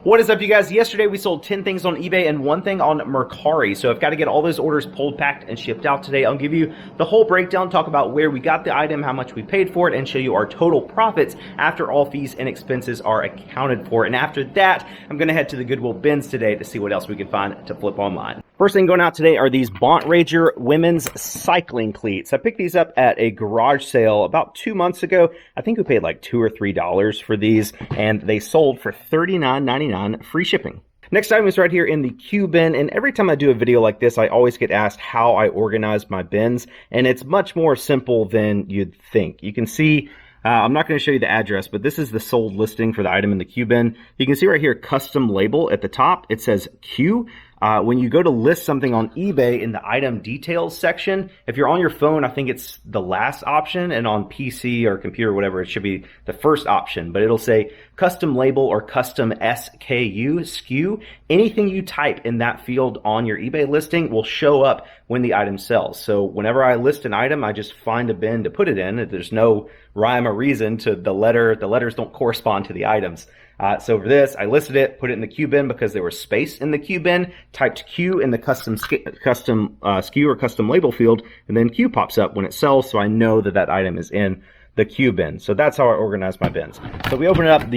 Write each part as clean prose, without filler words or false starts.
What is up, you guys? Yesterday we sold 10 things on eBay and 1 thing on Mercari. So I've got to get all those orders pulled, packed, and shipped out today. I'll give you the whole breakdown, talk about where we got the item, how much we paid for it, and show you our total profits after all fees and expenses are accounted for. And after that, I'm going to head to the Goodwill bins today to see what else we can find to flip online. First thing going out today are these Bont Rager women's cycling cleats. I picked these up at a garage sale about 2 months ago. I think we paid like $2 or $3 for these, and they sold for $39.99. Free shipping. Next item is right here in the Q bin, and every time I do a video like this, I always get asked how I organize my bins, and it's much more simple than you'd think. You can see, I'm not going to show you the address, but this is the sold listing for the item in the Q bin. You can see right here, custom label at the top. It says Q. When you go to list something on eBay in the item details section, if you're on your phone, I think it's the last option, and on PC or computer, whatever, it should be the first option, but it'll say custom label or custom SKU. Anything you type in that field on your eBay listing will show up when the item sells. So whenever I list an item, I just find a bin to put it in. There's no rhyme or reason to the letter. The letters don't correspond to the items. So for this, I listed it, put it in the Q bin because there was space in the Q bin, typed Q in the custom SKU or custom label field, and then Q pops up when it sells, so I know that that item is in the Q bin. So that's how I organize my bins. So we open it up.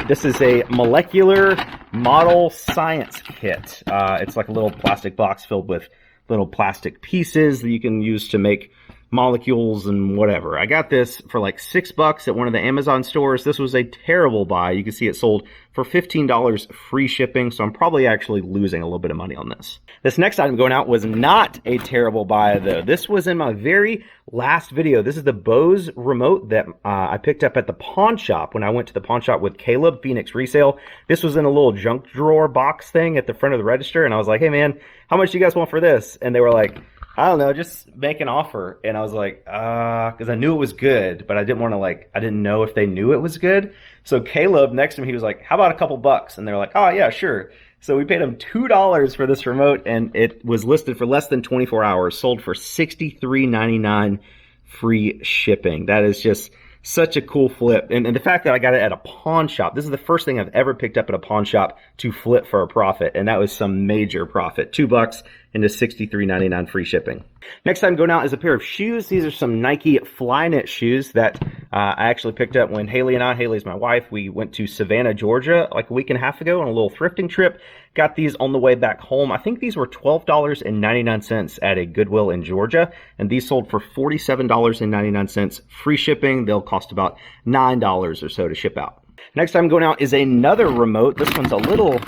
This is a molecular model science kit. It's like a little plastic box filled with little plastic pieces that you can use to make molecules and whatever. I got this for like $6 at one of the Amazon stores. This was a terrible buy. You can see it sold for $15 free shipping, so I'm probably actually losing a little bit of money on this. This next item going out was not a terrible buy though. This was in my very last video. This is the Bose remote that I picked up at the pawn shop when I went to the pawn shop with Caleb, Phoenix Resale. This was in a little junk drawer box thing at the front of the register, and I was like, hey man, how much do you guys want for this? And they were like, I don't know, just make an offer. And I was like, because I knew it was good, but I didn't want to I didn't know if they knew it was good. So Caleb next to me, he was like, how about a couple bucks? And they're like, oh yeah, sure. So we paid him $2 for this remote, and it was listed for less than 24 hours, sold for $63.99 free shipping. That is just such a cool flip. And the fact that I got it at a pawn shop, this is the first thing I've ever picked up at a pawn shop to flip for a profit, and that was some major profit. $2 into $63.99 free shipping. Next time going out is a pair of shoes. These are some Nike Flyknit shoes that I actually picked up when Haley's my wife, we went to Savannah, Georgia like a week and a half ago on a little thrifting trip. Got these on the way back home. I think these were $12.99 at a Goodwill in Georgia, and these sold for $47.99 free shipping. They'll cost about $9 or so to ship out. Next time going out is another remote. This one's a little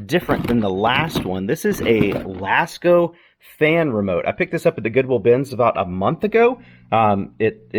different than the last one. This is a Lasco fan remote. I picked this up at the Goodwill bins about a month ago. It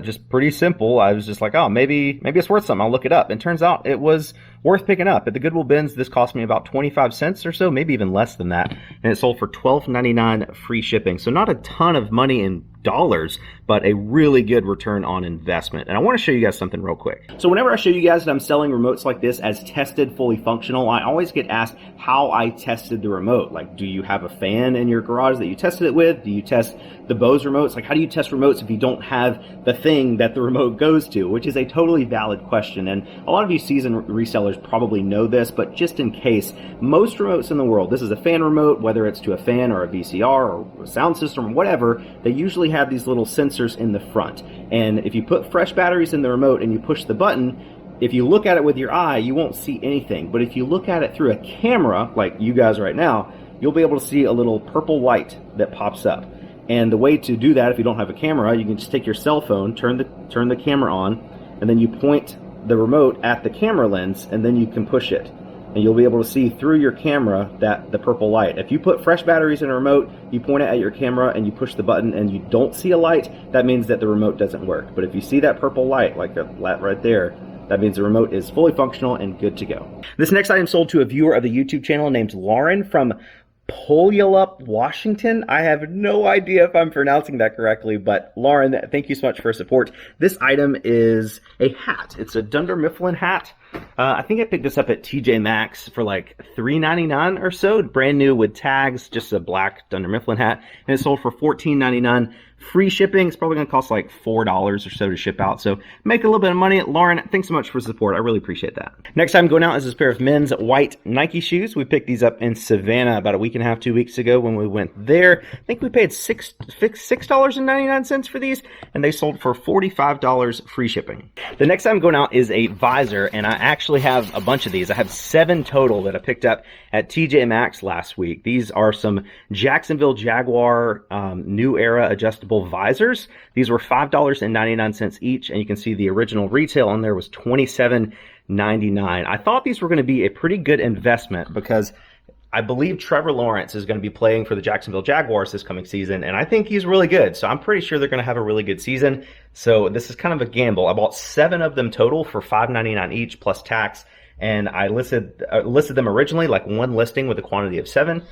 just pretty simple. I was just like, oh, maybe it's worth something. I'll look it up. And turns out it was worth picking up. At the Goodwill bins, this cost me about 25 cents or so, maybe even less than that. And it sold for $12.99 free shipping. So not a ton of money in dollars, but a really good return on investment. And I want to show you guys something real quick. So whenever I show you guys that I'm selling remotes like this as tested, fully functional, I always get asked how I tested the remote. Like, do you have a fan in your garage that you tested it with? Do you test the Bose remotes? Like, how do you test remotes if you don't have the thing that the remote goes to? Which is a totally valid question. And a lot of you seasoned resellers probably know this, but just in case, most remotes in the world, this is a fan remote, whether it's to a fan or a VCR or a sound system or whatever, they usually have these little sensors in the front. And if you put fresh batteries in the remote and you push the button, if you look at it with your eye, you won't see anything. But if you look at it through a camera, like you guys right now, you'll be able to see a little purple light that pops up. And the way to do that, if you don't have a camera, you can just take your cell phone, turn the camera on, and then you point the remote at the camera lens, and then you can push it. And you'll be able to see through your camera the purple light. If you put fresh batteries in a remote, you point it at your camera and you push the button and you don't see a light, that means that the remote doesn't work. But if you see that purple light, like that right there, that means the remote is fully functional and good to go. This next item sold to a viewer of the YouTube channel named Lauren from Puyallup, Washington. I have no idea if I'm pronouncing that correctly, but Lauren, thank you so much for support. This item is a hat. It's a Dunder Mifflin hat. I think I picked this up at TJ Maxx for like $3.99 or so, brand new with tags, just a black Dunder Mifflin hat, and it sold for $14.99. Free shipping. It's probably going to cost like $4 or so to ship out, so make a little bit of money. Lauren, thanks so much for the support. I really appreciate that. Next time going out is this pair of men's white Nike shoes. We picked these up in Savannah about a week and a half, 2 weeks ago when we went there. I think we paid $6.99 for these, and they sold for $45 free shipping. The next time going out is a visor, and I actually have a bunch of these. I have 7 total that I picked up at TJ Maxx last week. These are some Jacksonville Jaguar New Era adjustable visors. These were $5.99 each, and you can see the original retail on there was $27.99. I thought these were going to be a pretty good investment because I believe Trevor Lawrence is going to be playing for the Jacksonville Jaguars this coming season, and I think he's really good. So I'm pretty sure they're going to have a really good season. So this is kind of a gamble. I bought 7 of them total for $5.99 each plus tax. And I listed them originally, like one listing with a quantity of 7.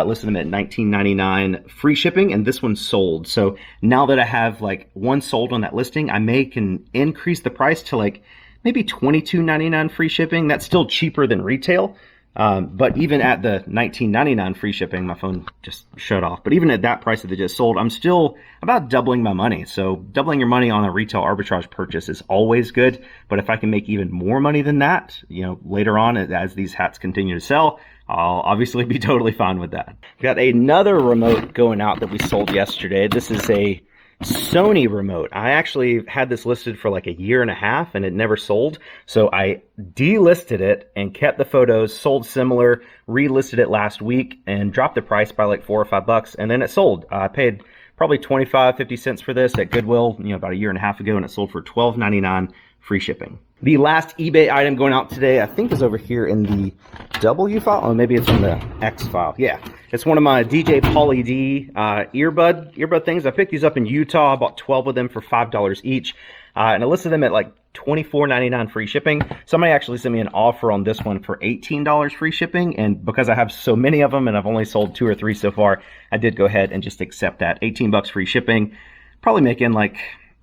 Listed them at $19.99 free shipping, and this one sold. So now that I have like one sold on that listing, I can increase the price to like maybe $22.99 free shipping. That's still cheaper than retail. But even at the $19.99 free shipping, my phone just shut off. But even at that price that they just sold, I'm still about doubling my money. So doubling your money on a retail arbitrage purchase is always good. But if I can make even more money than that, later on as these hats continue to sell, I'll obviously be totally fine with that. We got another remote going out that we sold yesterday. This is a Sony remote. I actually had this listed for like a year and a half and it never sold. So I delisted it and kept the photos, sold similar, relisted it last week and dropped the price by like $4 or $5, and then it sold. I paid probably 50 cents for this at Goodwill, about a year and a half ago, and it sold for $12.99 free shipping. The last eBay item going out today, I think, is over here in the W file. Oh, maybe it's in the X file. Yeah, it's one of my DJ Pauly D earbud things. I picked these up in Utah. I bought 12 of them for $5 each, and I listed them at like $24.99 free shipping. Somebody actually sent me an offer on this one for $18 free shipping, and because I have so many of them and I've only sold 2 or 3 so far, I did go ahead and just accept that. $18 free shipping, probably making like,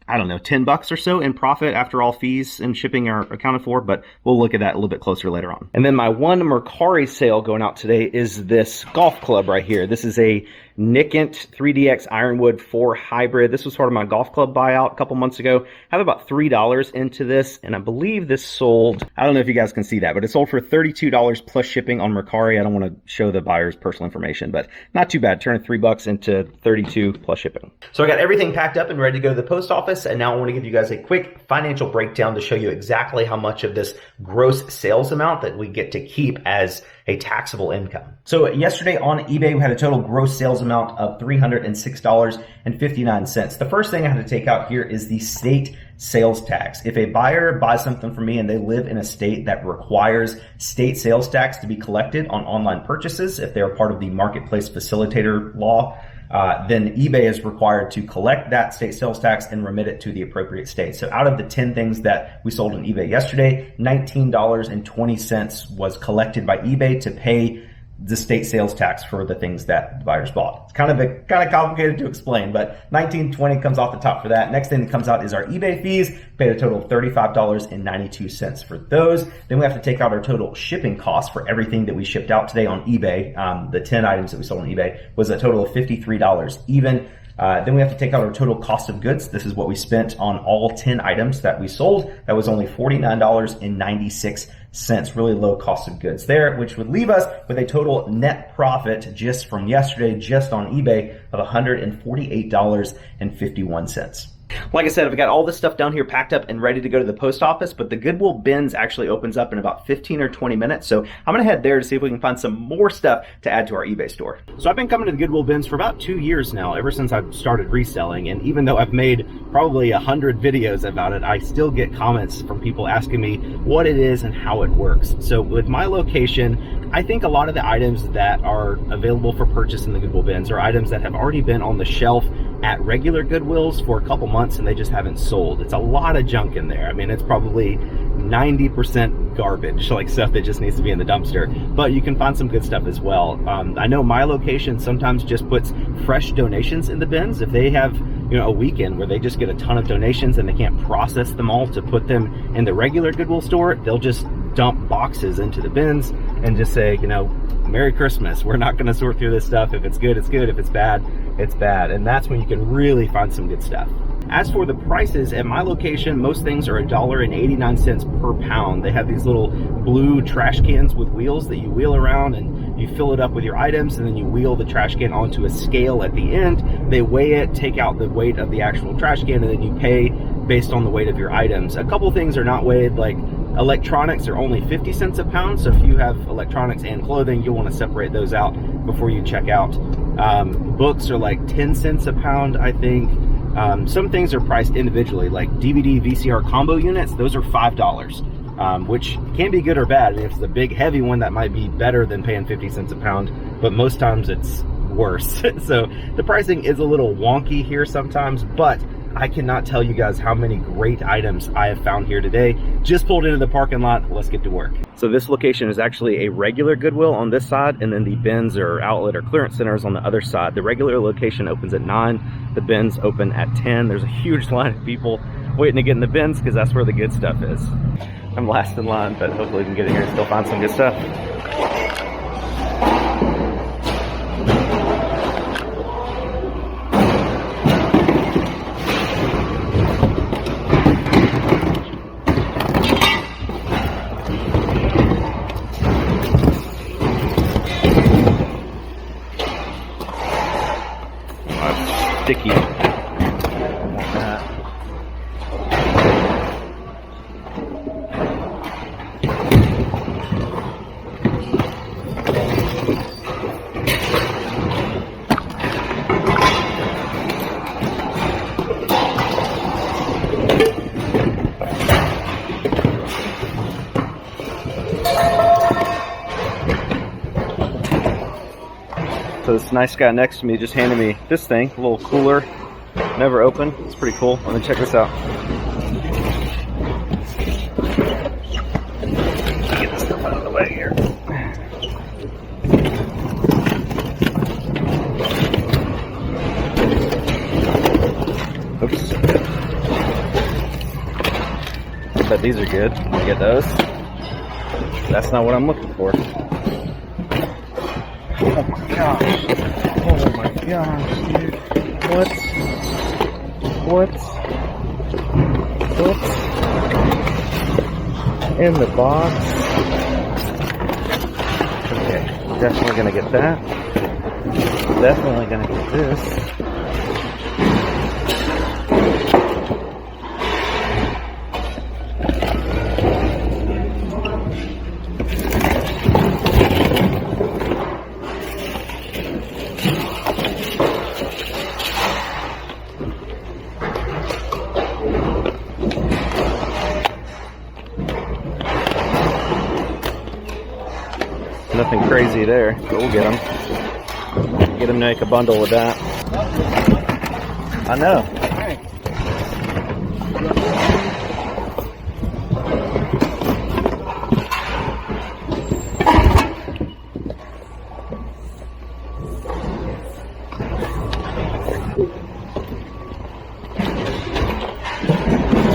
I don't know, $10 or so in profit after all fees and shipping are accounted for, but we'll look at that a little bit closer later on. And then my one Mercari sale going out today is this golf club right here. This is a Nikent 3DX Ironwood 4 Hybrid. This was part of my golf club buyout a couple months ago. I have about $3 into this, and I believe this sold, I don't know if you guys can see that, but it sold for $32 plus shipping on Mercari. I don't want to show the buyer's personal information, but not too bad. Turning $3 into $32 plus shipping. So I got everything packed up and ready to go to the post office, and now I want to give you guys a quick financial breakdown to show you exactly how much of this gross sales amount that we get to keep as a taxable income. So yesterday on eBay, we had a total gross sales amount of $306.59. The first thing I had to take out here is the state sales tax. If a buyer buys something from me and they live in a state that requires state sales tax to be collected on online purchases, if they're part of the marketplace facilitator law, then eBay is required to collect that state sales tax and remit it to the appropriate state. So out of the 10 things that we sold on eBay yesterday, $19.20 was collected by eBay to pay the state sales tax for the things that the buyers bought. It's kind of complicated to explain, but $19.20 comes off the top for that. Next thing that comes out is our eBay fees. Paid a total of $35.92 for those. Then we have to take out our total shipping costs for everything that we shipped out today on eBay. The 10 items that we sold on eBay was a total of $53 even. Then we have to take out our total cost of goods. This is what we spent on all 10 items that we sold. That was only $49.96. Really low cost of goods there, which would leave us with a total net profit just from yesterday, just on eBay, of $148.51. Like I said, I've got all this stuff down here packed up and ready to go to the post office, but the Goodwill bins actually opens up in about 15 or 20 minutes. So I'm going to head there to see if we can find some more stuff to add to our eBay store. So I've been coming to the Goodwill bins for about 2 years now, ever since I started reselling. And even though I've made probably 100 videos about it, I still get comments from people asking me what it is and how it works. So with my location, I think a lot of the items that are available for purchase in the Goodwill bins are items that have already been on the shelf at regular Goodwills for a couple months and they just haven't sold. It's a lot of junk in there. I mean, it's probably 90% garbage, like stuff that just needs to be in the dumpster, but you can find some good stuff as well. I know my location sometimes just puts fresh donations in the bins. If they have a weekend where they just get a ton of donations and they can't process them all to put them in the regular Goodwill store, they'll just dump boxes into the bins and just say, you know, Merry Christmas. We're not going to sort through this stuff. If it's good, it's good. If it's bad, it's bad. And that's when you can really find some good stuff. As for the prices, at my location, most things are $1.89 per pound. They have these little blue trash cans with wheels that you wheel around, and you fill it up with your items, and then you wheel the trash can onto a scale at the end. They weigh it, take out the weight of the actual trash can, and then you pay based on the weight of your items. A couple things are not weighed, like electronics are only 50 cents a pound, so if you have electronics and clothing, you'll want to separate those out before you check out. Books are like 10 cents a pound, I think. Some things are priced individually, like DVD, VCR combo units, those are $5, which can be good or bad. If it's a big heavy one, that might be better than paying 50 cents a pound, but most times it's worse. So the pricing is a little wonky here sometimes, but I cannot tell you guys how many great items I have found here today. Just pulled into the parking lot. Let's get to work. So this location is actually a regular Goodwill on this side, and then the bins or outlet or clearance centers on the other side. The regular location opens at 9. The bins open at 10. There's a huge line of people waiting to get in the bins because that's where the good stuff is. I'm last in line, but hopefully we can get in here and still find some good stuff. Sticky. So this nice guy next to me just handed me this thing, a little cooler, never opened. It's pretty cool. Let me check this out. Get this stuff out of the way here. Oops. I bet these are good. I get those. That's not what I'm looking for. Oh my gosh. Oh my gosh, dude. What? In the box? Okay, definitely gonna get that. Definitely gonna get this. Nothing crazy there, but we'll get them. Get them to make a bundle with that. I know.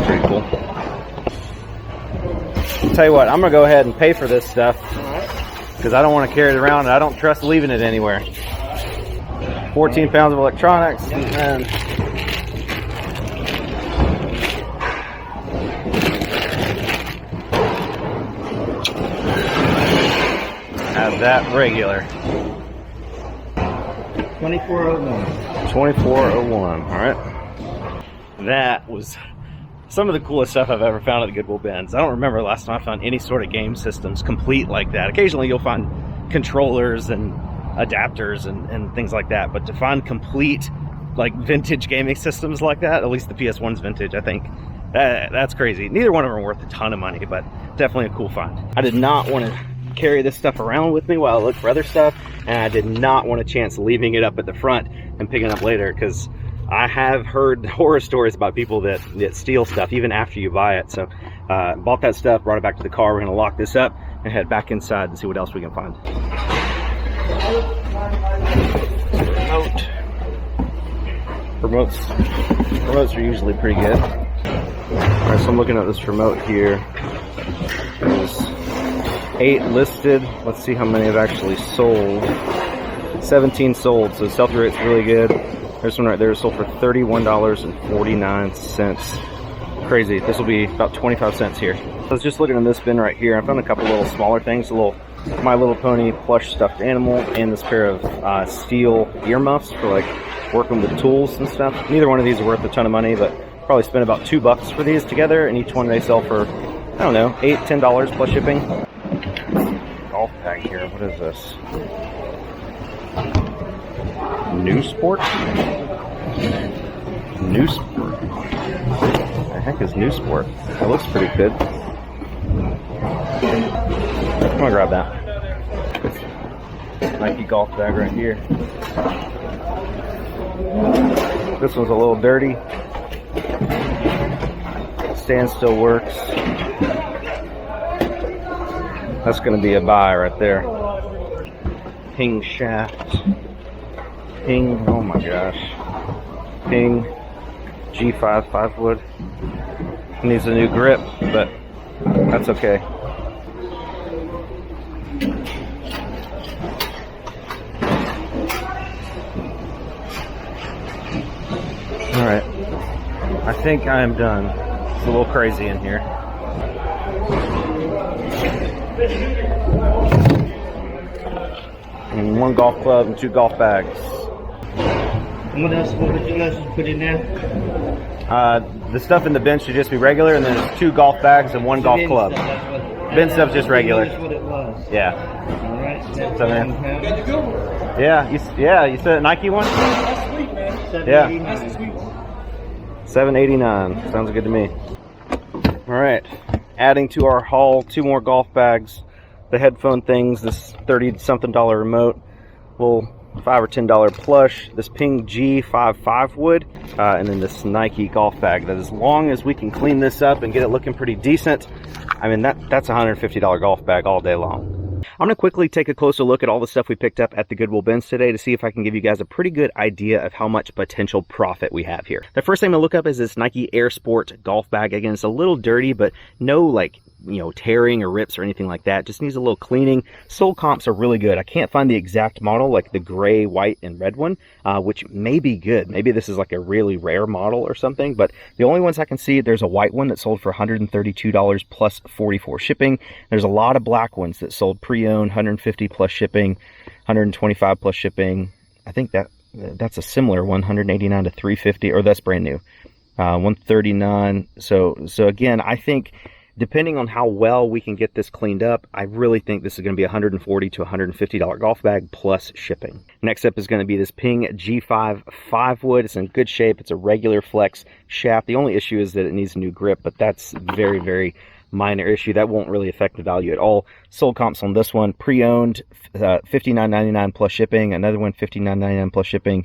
Pretty cool. Tell you what, I'm gonna go ahead and pay for this stuff, because I don't want to carry it around and I don't trust leaving it anywhere. 14 pounds of electronics, and have that regular. 2401. 2401, all right. That was some of the coolest stuff I've ever found at the Goodwill bins. I don't remember the last time I found any sort of game systems complete like that. Occasionally you'll find controllers and adapters and things like that, but to find complete like vintage gaming systems like that, at least the PS1's vintage, I think that's crazy. Neither one of them are worth a ton of money, but definitely a cool find. I did not want to carry this stuff around with me while I look for other stuff, and I did not want a chance leaving it up at the front and picking it up later, because I have heard horror stories about people that steal stuff even after you buy it. So bought that stuff, brought it back to the car. We're gonna lock this up and head back inside and see what else we can find. Remotes are usually pretty good. All right, so I'm looking at this remote here. There's 8 listed. Let's see how many have actually sold. 17 sold, so the sell-through rate's really good. There's one right there sold for $31.49. Crazy. This will be about 25 cents here. I was just looking in this bin right here. I found a couple little smaller things, a little My Little Pony plush stuffed animal, and this pair of steel earmuffs for like working with tools and stuff. Neither one of these are worth a ton of money, but probably spent about $2 for these together, and each one they sell for, I don't know, $8, $10 plus shipping. Golf bag here. What is this? New Sport? New Sport. What the heck is New Sport? That looks pretty good. I'm gonna grab that. Nike golf bag right here. This one's a little dirty. Stand still works. That's gonna be a buy right there. Ping shaft. Ping, oh my gosh. Ping G5 5-wood. Needs a new grip, but that's okay. Alright. I think I am done. It's a little crazy in here. And 1 golf club and 2 golf bags. What else would you guys put in there? The stuff in the bin should just be regular, and then there's 2 golf bags and 1 golf club. Bin stuff's just regular. That's what it was. Yeah. Alright. Yeah, you said a Nike one? That's sweet, man. Yeah. That's sweet. $7.89. Sounds good to me. Alright. Adding to our haul, 2 more golf bags. The headphone things, this $30-something remote. Well, $5 or $10 plush, this Ping G5 5-wood, and then this Nike golf bag. That as long as we can clean this up and get it looking pretty decent, I mean, that's a $150 golf bag all day long. I'm going to quickly take a closer look at all the stuff we picked up at the Goodwill bins today to see if I can give you guys a pretty good idea of how much potential profit we have here. The first thing I'm going to look up is this Nike Air Sport golf bag. Again, it's a little dirty, but no like, you know, tearing or rips or anything like that. Just needs a little cleaning. Sole comps are really good. I can't find the exact model, like the gray, white, and red one, which may be good. Maybe this is like a really rare model or something, but the only ones I can see, there's a white one that sold for $132 plus 44 shipping. There's a lot of black ones that sold pre-owned, 150 plus shipping, 125 plus shipping. I think that's a similar one, 189 to 350, or that's brand new, 139. So again, I think depending on how well we can get this cleaned up, I really think this is going to be a $140 to $150 golf bag plus shipping. Next up is going to be this Ping G5 5-wood. It's in good shape. It's a regular flex shaft. The only issue is that it needs a new grip, but that's very, very minor issue. That won't really affect the value at all. Sold comps on this one, pre-owned, $59.99 plus shipping. Another one, $59.99 plus shipping.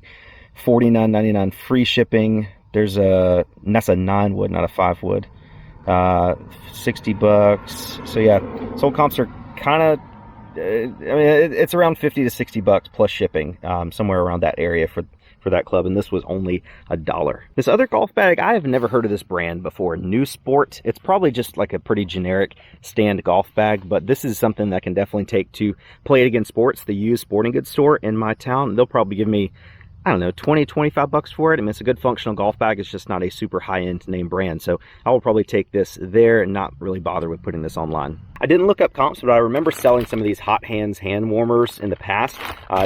$49.99 free shipping. That's a 9-wood, not a 5-wood. $60. So yeah, sold comps are kind of, I mean, it's around $50 to $60 plus shipping, somewhere around that area for that club, and this was only $1. This other golf bag, I have never heard of this brand before. New Sport. It's probably just like a pretty generic stand golf bag, but this is something that I can definitely take to Play It Again Sports, the used sporting goods store in my town. They'll probably give me, I don't know, 20, 25 bucks for it. I mean, it's a good functional golf bag. It's just not a super high-end name brand. So I will probably take this there and not really bother with putting this online. I didn't look up comps, but I remember selling some of these Hot Hands hand warmers in the past.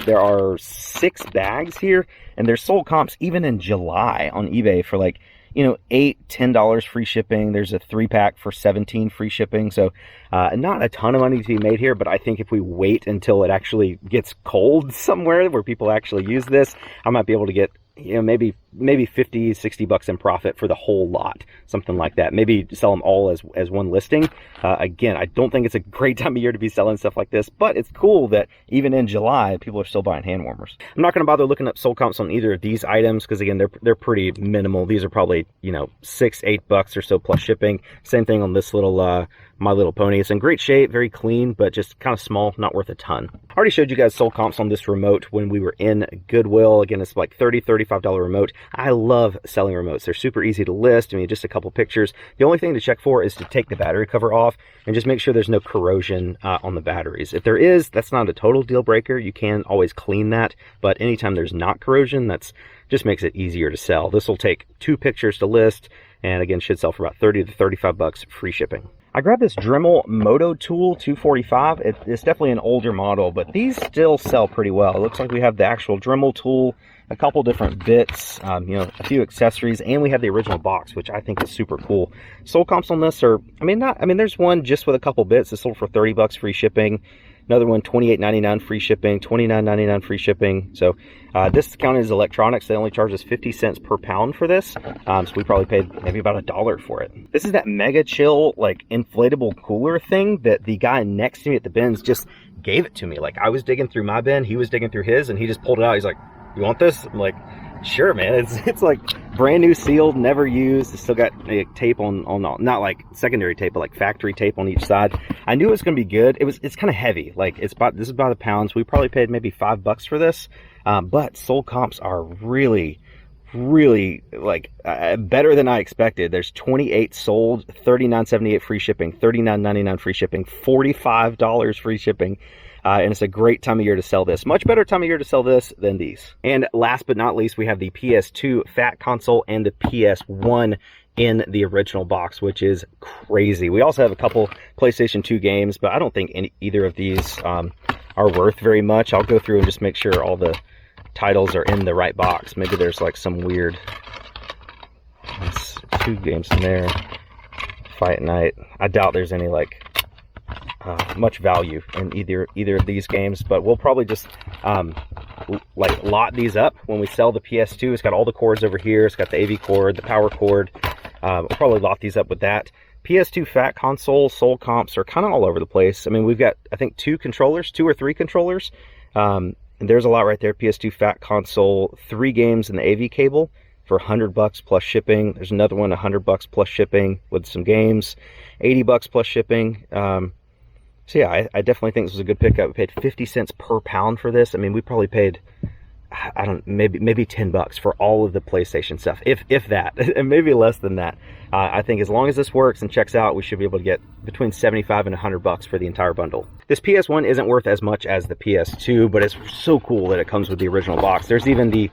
There are 6 bags here, and they're sold comps even in July on eBay for like, you know, $8, $10 free shipping. There's a 3-pack for $17 free shipping. So not a ton of money to be made here, but I think if we wait until it actually gets cold somewhere where people actually use this, I might be able to get, you know, maybe 50, 60 bucks in profit for the whole lot, something like that. Maybe sell them all as one listing. Again, I don't think it's a great time of year to be selling stuff like this, but it's cool that even in July, people are still buying hand warmers. I'm not going to bother looking up sold comps on either of these items because, again, they're pretty minimal. These are probably, you know, $6, $8 or so plus shipping. Same thing on this little My Little Pony. It's in great shape, very clean, but just kind of small, not worth a ton. I already showed you guys sold comps on this remote when we were in Goodwill. Again, it's like $30, $35 remote. I love selling remotes. They're super easy to list. I mean, just a couple pictures. The only thing to check for is to take the battery cover off and just make sure there's no corrosion on the batteries. If there is, that's not a total deal breaker. You can always clean that, but anytime there's not corrosion, that's just makes it easier to sell. This will take 2 pictures to list, and again, should sell for about 30 to 35 bucks free shipping. I grabbed this Dremel Moto Tool 245. It's definitely an older model, but these still sell pretty well. It looks like we have the actual Dremel tool, a couple different bits, you know, a few accessories, and we have the original box, which I think is super cool. Sold comps on this are, I mean, there's one just with a couple bits that sold for 30 bucks free shipping. Another one, $28.99 free shipping, $29.99 free shipping. So this counted as electronics. They only charge us 50 cents per pound for this. So we probably paid maybe about $1 for it. This is that Mega Chill, like, inflatable cooler thing that the guy next to me at the bins just gave it to me. Like, I was digging through my bin, he was digging through his, and he just pulled it out. He's like, "You want this?" I'm like, "Sure, man." It's like brand new, sealed, never used. It's still got tape on not like secondary tape, but like factory tape on each side. I knew it was gonna be good. It's kind of heavy. Like, this is about a pound. So we probably paid maybe $5 for this. But sold comps are really like better than I expected. There's 28 sold, $39.78 free shipping, $39.99 free shipping, $45 free shipping. And it's a great time of year to sell this. Much better time of year to sell this than these. And last but not least, we have the PS2 Fat Console and the PS1 in the original box, which is crazy. We also have a couple PlayStation 2 games, but I don't think either of these are worth very much. I'll go through and just make sure all the titles are in the right box. Maybe there's like some weird, there's 2 games in there. Fight Night. I doubt there's any like much value in either of these games, but we'll probably just like lot these up when we sell the PS2. It's got all the cords over here. It's got the AV cord, the power cord. We'll probably lot these up with that. PS2 Fat Console sold comps are kind of all over the place. I mean, we've got, I think, 2 or 3 controllers. And there's a lot right there. PS2 Fat Console, 3 games in the AV cable for $100 plus shipping. There's another one, $100 plus shipping with some games, $80 plus shipping. So yeah, I definitely think this was a good pickup. We paid 50 cents per pound for this. I mean, we probably paid, I don't, maybe $10 for all of the PlayStation stuff, if that, and maybe less than that. I think as long as this works and checks out, we should be able to get between 75 and $100 for the entire bundle. This PS1 isn't worth as much as the PS2, but it's so cool that it comes with the original box. There's even the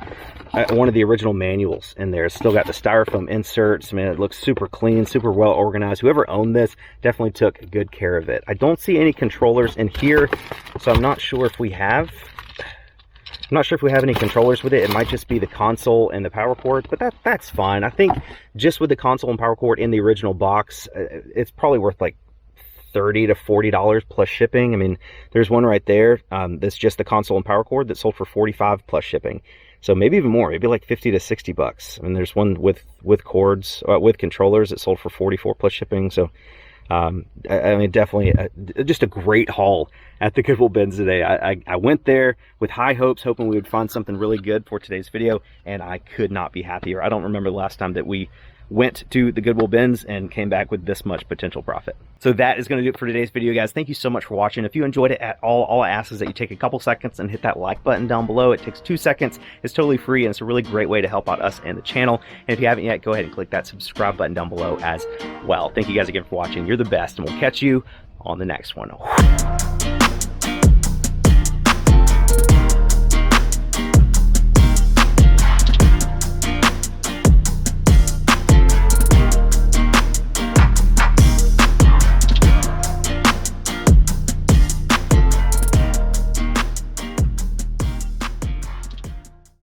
one of the original manuals in there. It's still got the styrofoam inserts. I mean, it looks super clean, super well organized. Whoever owned this definitely took good care of it. I don't see any controllers in here, so I'm not sure if we have any controllers with it. It might just be the console and the power cord, but that's fine. I think just with the console and power cord in the original box, it's probably worth like $30 to $40 plus shipping. I mean, there's one right there that's just the console and power cord that sold for $45 plus shipping. So maybe even more, maybe like 50 to 60 bucks. I mean, there's one with cords, with controllers that sold for 44 plus shipping. So I mean, definitely just a great haul at the Goodwill bins today. I went there with high hopes, hoping we would find something really good for today's video, and I could not be happier. I don't remember the last time that we went to the Goodwill bins and came back with this much potential profit. So that is going to do it for today's video, guys. Thank you so much for watching. If you enjoyed it at all I ask is that you take a couple seconds and hit that like button down below. It takes 2 seconds. It's totally free, and it's a really great way to help out us and the channel. And if you haven't yet, go ahead and click that subscribe button down below as well. Thank you guys again for watching. You're the best, and we'll catch you on the next one.